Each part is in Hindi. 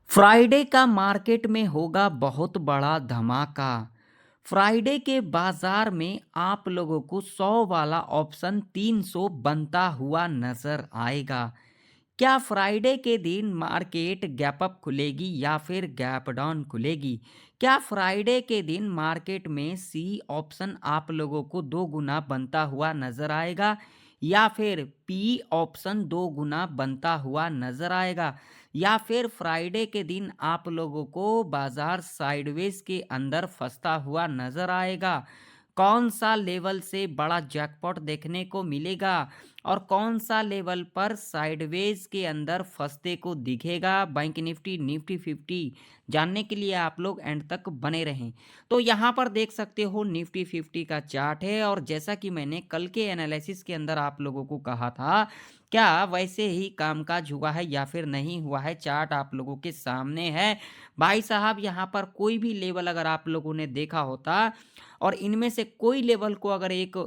फ्राइडे का मार्केट में होगा बहुत बड़ा धमाका। फ्राइडे के बाजार में आप लोगों को 100 वाला ऑप्शन 300 बनता हुआ नजर आएगा। क्या फ्राइडे के दिन मार्केट गैप अप खुलेगी या फिर गैप डाउन खुलेगी? क्या फ्राइडे के दिन मार्केट में सी ऑप्शन आप लोगों को दो गुना बनता हुआ नजर आएगा या फिर पी ऑप्शन दो गुना बनता हुआ नजर आएगा या फिर फ्राइडे के दिन आप लोगों को बाजार साइडवेज के अंदर फंसता हुआ नजर आएगा? कौन सा लेवल से बड़ा जैकपॉट देखने को मिलेगा और कौन सा लेवल पर साइडवेज के अंदर फंसते को दिखेगा? बैंक निफ्टी निफ्टी 50 जानने के लिए आप लोग एंड तक बने रहें। तो यहाँ पर देख सकते हो निफ्टी 50 का चार्ट है और जैसा कि मैंने कल के एनालिसिस के अंदर आप लोगों को कहा था, क्या वैसे ही कामकाज हुआ है या फिर नहीं हुआ है? चार्ट आप लोगों के सामने है भाई साहब। यहाँ पर कोई भी लेवल अगर आप लोगों ने देखा होता और इनमें से कोई लेवल को अगर एक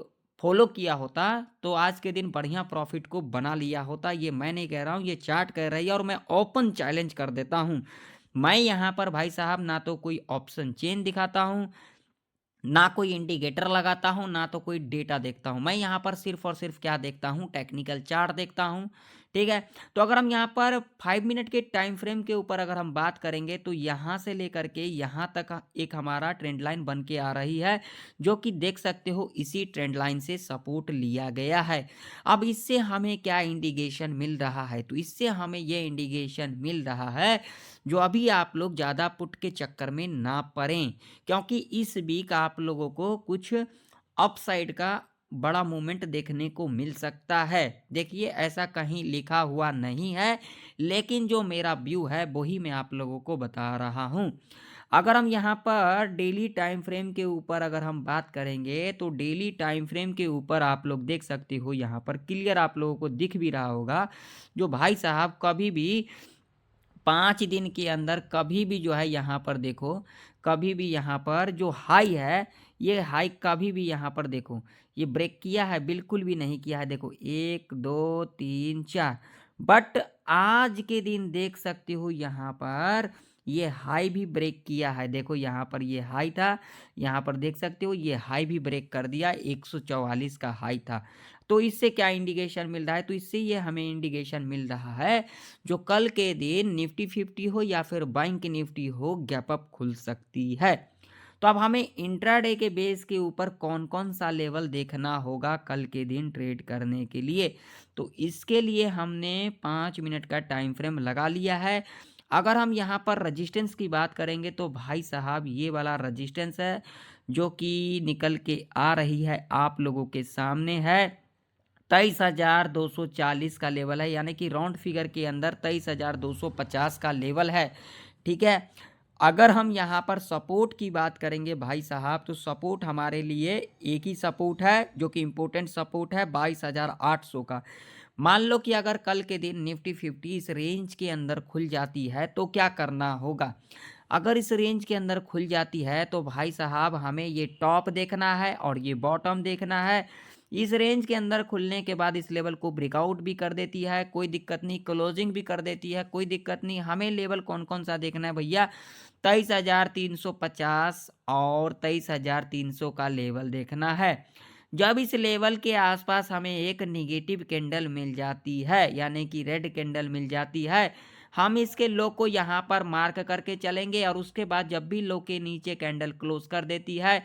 फॉलो किया होता तो आज के दिन बढ़िया प्रॉफिट को बना लिया होता। ये मैं नहीं कह रहा हूँ, ये चार्ट कह रही है और मैं ओपन चैलेंज कर देता हूँ। मैं यहाँ पर भाई साहब ना तो कोई ऑप्शन चेन दिखाता हूँ, ना कोई इंडिकेटर लगाता हूँ, ना तो कोई डेटा देखता हूँ। मैं यहाँ पर सिर्फ और सिर्फ क्या देखता हूँ, टेक्निकल चार्ट देखता हूँ। ठीक है। तो अगर हम यहाँ पर 5 मिनट के टाइम फ्रेम के ऊपर अगर हम बात करेंगे तो यहाँ से लेकर के यहाँ तक एक हमारा ट्रेंड लाइन बन के आ रही है, जो कि देख सकते हो इसी ट्रेंड लाइन से सपोर्ट लिया गया है। अब इससे हमें क्या इंडिकेशन मिल रहा है? तो इससे हमें ये इंडिकेशन मिल रहा है, जो अभी आप लोग ज़्यादा पुट के चक्कर में ना पड़ें, क्योंकि इस वीक आप लोगों को कुछ अपसाइड का बड़ा मूवमेंट देखने को मिल सकता है। देखिए, ऐसा कहीं लिखा हुआ नहीं है, लेकिन जो मेरा व्यू है वही मैं आप लोगों को बता रहा हूँ। अगर हम यहाँ पर डेली टाइम फ्रेम के ऊपर अगर हम बात करेंगे तो डेली टाइम फ्रेम के ऊपर आप लोग देख सकते हो, यहाँ पर क्लियर आप लोगों को दिख भी रहा होगा, जो भाई साहब कभी भी 5 दिन के अंदर कभी भी जो है यहाँ पर देखो, कभी भी यहाँ पर जो हाई है, ये हाई कभी भी यहाँ पर देखो, ये ब्रेक किया है? बिल्कुल भी नहीं किया है। देखो 1 2 3 4, बट आज के दिन देख सकते हो यहाँ पर ये हाई भी ब्रेक किया है। देखो यहाँ पर ये हाई था, यहाँ पर देख सकते हो ये हाई भी ब्रेक कर दिया, 144 का हाई था। तो इससे क्या इंडिकेशन मिल रहा है? तो इससे ये हमें इंडिकेशन मिल रहा है, जो कल के दिन निफ्टी 50 हो या फिर बैंक निफ्टी हो, गैप अप खुल सकती है। तो अब हमें इंट्राडे के बेस के ऊपर कौन कौन सा लेवल देखना होगा कल के दिन ट्रेड करने के लिए? तो इसके लिए हमने 5 मिनट का टाइम फ्रेम लगा लिया है। अगर हम यहाँ पर रजिस्टेंस की बात करेंगे तो भाई साहब ये वाला रजिस्टेंस है, जो कि निकल के आ रही है आप लोगों के सामने है, 23,240 का लेवल है, यानी कि राउंड फिगर के अंदर 23,250 का लेवल है। ठीक है। अगर हम यहाँ पर सपोर्ट की बात करेंगे भाई साहब, तो सपोर्ट हमारे लिए एक ही सपोर्ट है, जो कि इम्पोर्टेंट सपोर्ट है 22,800 का। मान लो कि अगर कल के दिन निफ्टी 50 इस रेंज के अंदर खुल जाती है तो क्या करना होगा? अगर इस रेंज के अंदर खुल जाती है तो भाई साहब हमें ये टॉप देखना है और ये बॉटम देखना है। इस रेंज के अंदर खुलने के बाद इस लेवल को ब्रेकआउट भी कर देती है, कोई दिक्कत नहीं, क्लोजिंग भी कर देती है, कोई दिक्कत नहीं। हमें लेवल कौन कौन सा देखना है भैया? 23,350 और 23,300 का लेवल देखना है। जब इस लेवल के आसपास हमें एक निगेटिव कैंडल मिल जाती है, यानी कि रेड कैंडल मिल जाती है, हम इसके लो को यहाँ पर मार्क करके चलेंगे और उसके बाद जब भी लो के नीचे कैंडल क्लोज कर देती है,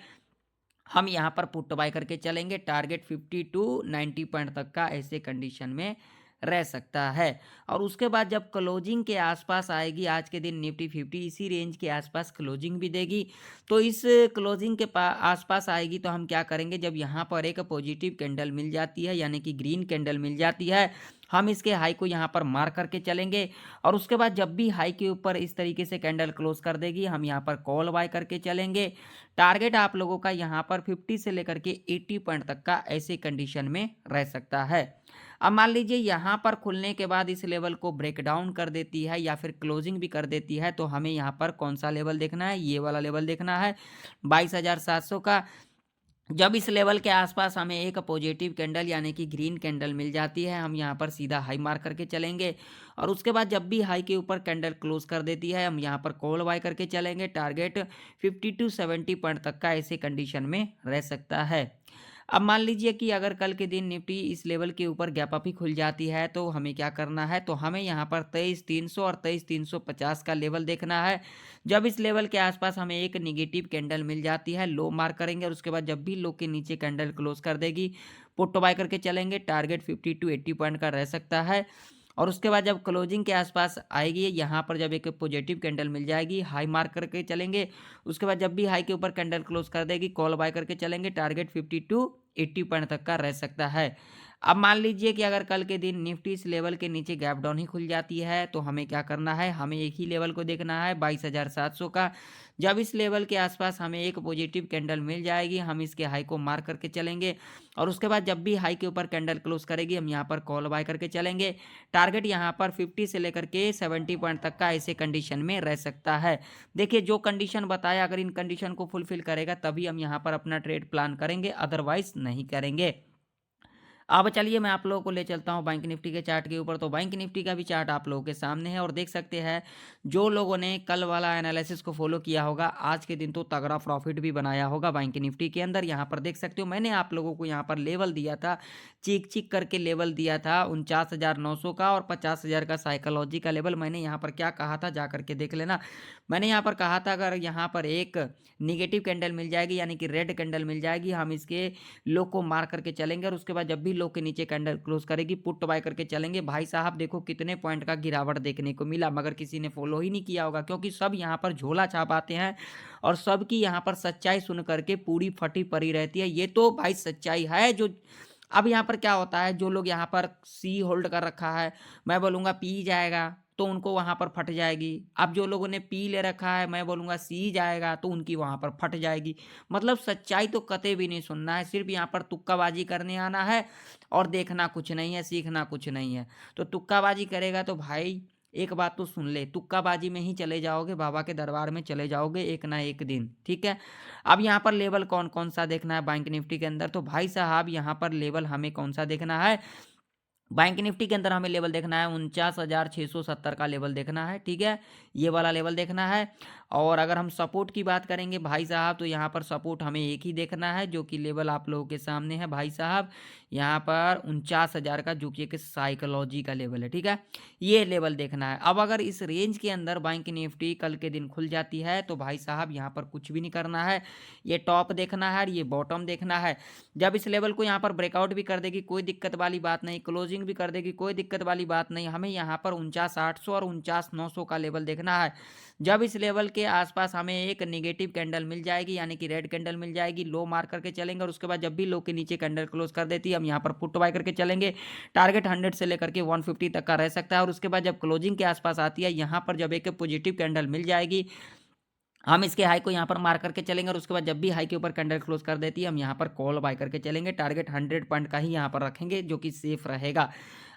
हम यहाँ पर पुट बाय करके चलेंगे। टारगेट 50 टू 90 पॉइंट तक का ऐसे कंडीशन में रह सकता है। और उसके बाद जब क्लोजिंग के आसपास आएगी, आज के दिन निफ्टी 50 इसी रेंज के आसपास क्लोजिंग भी देगी। तो इस क्लोजिंग के आसपास आएगी तो हम क्या करेंगे? जब यहाँ पर एक पॉजिटिव कैंडल मिल जाती है, यानी कि ग्रीन कैंडल मिल जाती है, हम इसके हाई को यहाँ पर मार्क करके चलेंगे और उसके बाद जब भी हाई के ऊपर इस तरीके से कैंडल क्लोज कर देगी, हम यहाँ पर कॉल बाय करके चलेंगे। टारगेट आप लोगों का यहाँ पर 50 से लेकर के 80 पॉइंट तक का ऐसे कंडीशन में रह सकता है। अब मान लीजिए यहाँ पर खुलने के बाद इस लेवल को ब्रेक डाउन कर देती है या फिर क्लोजिंग भी कर देती है, तो हमें यहाँ पर कौन सा लेवल देखना है? ये वाला लेवल देखना है 22,700 का। जब इस लेवल के आसपास हमें एक पॉजिटिव कैंडल यानी कि ग्रीन कैंडल मिल जाती है, हम यहाँ पर सीधा हाई मार्क करके चलेंगे। और उसके बाद जब भी हाई के ऊपर कैंडल क्लोज कर देती है, हम यहाँ पर कॉल बाय करके चलेंगे। टारगेट 50 टू 70 पॉइंट तक का ऐसे कंडीशन में रह सकता है। अब मान लीजिए कि अगर कल के दिन निफ्टी इस लेवल के ऊपर गैप अप ही खुल जाती है, तो हमें क्या करना है, तो हमें यहाँ पर 23,300 और 23,350 का लेवल देखना है। जब इस लेवल के आसपास हमें एक निगेटिव कैंडल मिल जाती है, लो मार्क करेंगे और उसके बाद जब भी लो के नीचे कैंडल क्लोज कर देगी, पुट बाय करके चलेंगे। टारगेट 50 टू 80 पॉइंट का रह सकता है। और उसके बाद जब क्लोजिंग के आसपास आएगी, यहाँ पर जब एक पॉजिटिव कैंडल मिल जाएगी, हाई मार्क करके चलेंगे। उसके बाद जब भी हाई के ऊपर कैंडल क्लोज कर देगी, कॉल बाय करके चलेंगे। टारगेट 50 टू 80 पॉइंट तक का रह सकता है। अब मान लीजिए कि अगर कल के दिन निफ्टी इस लेवल के नीचे गैप डाउन ही खुल जाती है, तो हमें क्या करना है, हमें एक ही लेवल को देखना है, 22,700 का। जब इस लेवल के आसपास हमें एक पॉजिटिव कैंडल मिल जाएगी, हम इसके हाई को मार्क करके चलेंगे। और उसके बाद जब भी हाई के ऊपर कैंडल क्लोज करेगी, हम यहाँ पर कॉल बाय करके चलेंगे। टारगेट यहाँ पर 50 से लेकर के 70 पॉइंट तक का ऐसे कंडीशन में रह सकता है। देखिए, जो कंडीशन बताया, अगर इन कंडीशन को फुलफिल करेगा तभी हम यहाँ पर अपना ट्रेड प्लान करेंगे, अदरवाइज नहीं करेंगे। अब चलिए मैं आप लोगों को ले चलता हूँ बैंक निफ्टी के चार्ट के ऊपर। तो बैंक निफ्टी का भी चार्ट आप लोगों के सामने है और देख सकते हैं, जो लोगों ने कल वाला एनालिसिस को फॉलो किया होगा, आज के दिन तो तगड़ा प्रॉफिट भी बनाया होगा बैंक निफ्टी के अंदर। यहाँ पर देख सकते हो, मैंने आप लोगों को यहाँ पर लेवल दिया था, चीक चीक करके लेवल दिया था 49,900 का और 50,000 का साइकोलॉजी का लेवल। मैंने यहाँ पर क्या कहा था, जा करके देख लेना। मैंने यहाँ पर कहा था, अगर यहाँ पर एक निगेटिव कैंडल मिल जाएगी यानी कि रेड कैंडल मिल जाएगी, हम इसके लो को मार करके चलेंगे। और उसके बाद जब भी लो के नीचे कैंडल क्लोज करेगी, पुट बाय करके चलेंगे। भाई साहब देखो कितने पॉइंट का गिरावट देखने को मिला, मगर किसी ने फॉलो ही नहीं किया होगा, क्योंकि सब यहाँ पर झोला छापाते हैं और सबकी यहाँ पर सच्चाई सुन करके पूरी फटी पड़ी रहती है। ये तो भाई सच्चाई है। जो अब यहाँ पर क्या होता है, जो लोग यहाँ पर सी होल्ड कर रखा है, मैं बोलूँगा पी जाएगा तो उनको वहाँ पर फट जाएगी। अब जो लोगों ने पी ले रखा है, मैं बोलूँगा सी जाएगा तो उनकी वहाँ पर फट जाएगी। मतलब सच्चाई तो कतई भी नहीं सुनना है, सिर्फ यहाँ पर तुक्काबाजी करने आना है और देखना कुछ नहीं है, सीखना कुछ नहीं है। तो तुक्काबाजी करेगा तो भाई एक बात तो सुन ले, तुक्काबाजी में ही चले जाओगे, बाबा के दरबार में चले जाओगे एक ना एक दिन, ठीक है। अब यहाँ पर लेवल कौन कौन सा देखना है बैंक निफ्टी के अंदर, तो भाई साहब यहाँ पर लेवल हमें कौन सा देखना है, बैंक निफ्टी के अंदर हमें लेवल देखना है 49,670 का लेवल देखना है, ठीक है। ये वाला लेवल देखना है। और अगर हम सपोर्ट की बात करेंगे भाई साहब, तो यहाँ पर सपोर्ट हमें एक ही देखना है, जो कि लेवल आप लोगों के सामने है भाई साहब, यहाँ पर 49,000 का, जो कि एक साइकोलॉजी का लेवल है, ठीक है। ये लेवल देखना है। अब अगर इस रेंज के अंदर बैंक निफ्टी कल के दिन खुल जाती है, तो भाई साहब यहाँ पर कुछ भी नहीं करना है, ये टॉप देखना है और ये बॉटम देखना है। जब इस लेवल को यहाँ पर ब्रेकआउट भी कर देगी, कोई दिक्कत वाली बात नहीं, क्लोजिंग भी कर देगी, कोई दिक्कत वाली बात नहीं, हमें यहाँ पर 49,800 और 49,900 का लेवल देखना है। जब इस लेवल के आसपास हमें एक नेगेटिव कैंडल मिल जाएगी यानी कि रेड कैंडल मिल जाएगी, लो मार करके चलेंगे। और उसके बाद जब भी लो के नीचे कैंडल क्लोज कर देती है, हम यहाँ पर पुट बाय करके चलेंगे। टारगेट 100 से लेकर के 150 तक का रह सकता है। और उसके बाद जब क्लोजिंग के आसपास आती है, यहाँ पर जब एक पॉजिटिव कैंडल मिल जाएगी, हम इसके हाई को यहाँ पर मार करके चलेंगे। और उसके बाद जब भी हाई के ऊपर कैंडल क्लोज कर देती है, हम यहाँ पर कॉल बाय करके चलेंगे। टारगेट 100 पॉइंट का ही यहाँ पर रखेंगे, जो कि सेफ रहेगा।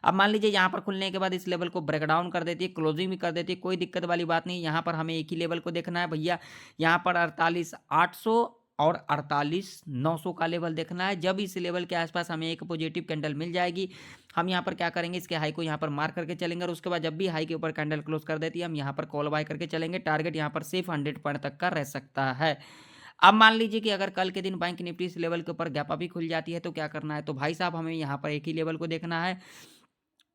अब मान लीजिए यहाँ पर खुलने के बाद इस लेवल को ब्रेक डाउन कर देती है, क्लोजिंग भी कर देती है, कोई दिक्कत वाली बात नहीं। यहाँ पर हमें एक ही लेवल को देखना है भैया, यहाँ पर 48,800 और 48,900 का लेवल देखना है। जब इस लेवल के आसपास हमें एक पॉजिटिव कैंडल मिल जाएगी, हम यहाँ पर क्या करेंगे, इसके हाई को यहाँ पर मार करके चलेंगे। और उसके बाद जब भी हाई के ऊपर कैंडल क्लोज कर देती है, हम यहाँ पर कॉल बाय करके चलेंगे। टारगेट यहाँ पर सिर्फ 100 पॉइंट तक का रह सकता है। अब मान लीजिए कि अगर कल के दिन बैंक निफ्टी इस लेवल के ऊपर गैप अप भी खुल जाती है, तो क्या करना है, तो भाई साहब हमें यहाँ पर एक ही लेवल को देखना है,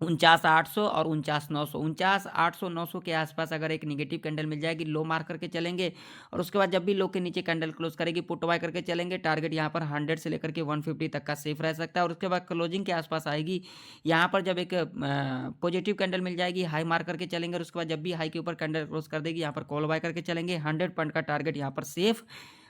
49,800 और 49,900। 49,800 900 के आसपास अगर एक निगेटिव कैंडल मिल जाएगी, लो मार करके चलेंगे। और उसके बाद जब भी लो के नीचे कैंडल क्लोज करेगी, पुट बाय करके चलेंगे। टारगेट यहाँ पर 100 से लेकर के 150 तक का सेफ रह सकता है। और उसके बाद क्लोजिंग के आसपास आएगी, यहाँ पर जब एक पॉजिटिव कैंडल मिल जाएगी, हाई मार करके चलेंगे। और उसके बाद जब भी हाई के ऊपर कैंडल क्लोज कर देगी, यहाँ पर कॉल बाय करके चलेंगे। 100 पॉइंट का टारगेट यहाँ पर सेफ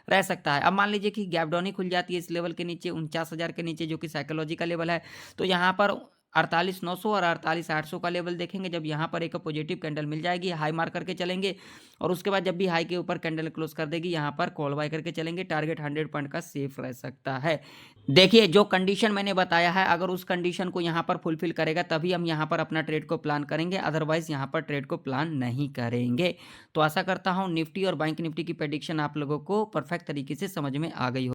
रह सकता है। अब मान लीजिए कि गैप डाउन ही खुल जाती है इस लेवल के नीचे, 49,000 के नीचे, जो कि साइकोलॉजी का लेवल है, तो यहाँ पर 48,900 और 48,800 का लेवल देखेंगे। जब यहाँ पर एक पॉजिटिव कैंडल मिल जाएगी, हाई मार करके चलेंगे। और उसके बाद जब भी हाई के ऊपर कैंडल क्लोज कर देगी, यहाँ पर कॉल बाय करके चलेंगे। टारगेट 100 पॉइंट का सेफ रह सकता है। देखिए, जो कंडीशन मैंने बताया है, अगर उस कंडीशन को यहाँ पर फुलफिल करेगा तभी हम यहाँ पर अपना ट्रेड को प्लान करेंगे, अदरवाइज यहाँ पर ट्रेड को प्लान नहीं करेंगे। तो आशा करता हूँ निफ्टी और बैंक निफ्टी की प्रेडिक्शन आप लोगों को परफेक्ट तरीके से समझ में आ गई हो।